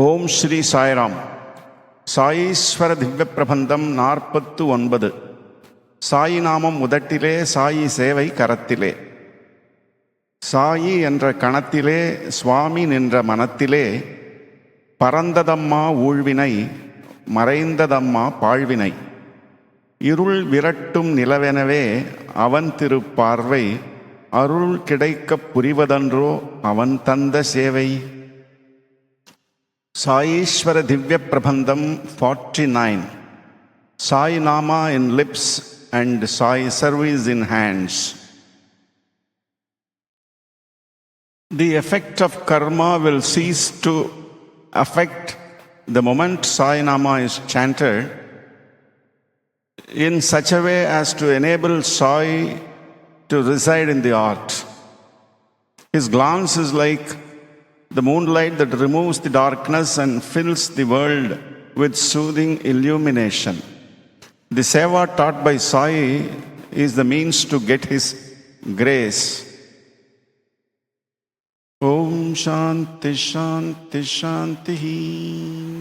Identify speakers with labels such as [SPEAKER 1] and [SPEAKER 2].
[SPEAKER 1] ஓம் ஸ்ரீ சாய்ராம். சாயீஸ்வர திவ்ய பிரபந்தம் 49. சாயி நாமம் உதட்டிலே, சாயி சேவை கரத்திலே. சாயி என்ற கணத்திலே, சுவாமி நின்ற மனத்திலே, பரந்ததம்மா ஊழ்வினை, மறைந்ததம்மா பாழ்வினை. இருள் விரட்டும் நிலவெனவே அவன் திருப்பார்வை, அருள் கிடைக்கப் புரிவதன்றோ அவன் தந்த சேவை. சாயீஸ்வர Divya Prabandham 49. Sai Nama in lips and Sai service in hands. The effect of karma will cease to affect the moment Sai Nama is chanted in such a way as to enable Sai to reside in the art. His glance is like the moonlight that removes the darkness and fills the world with soothing illumination. The seva taught by Sai is the means to get his grace. Om Shanti Shanti Shanti.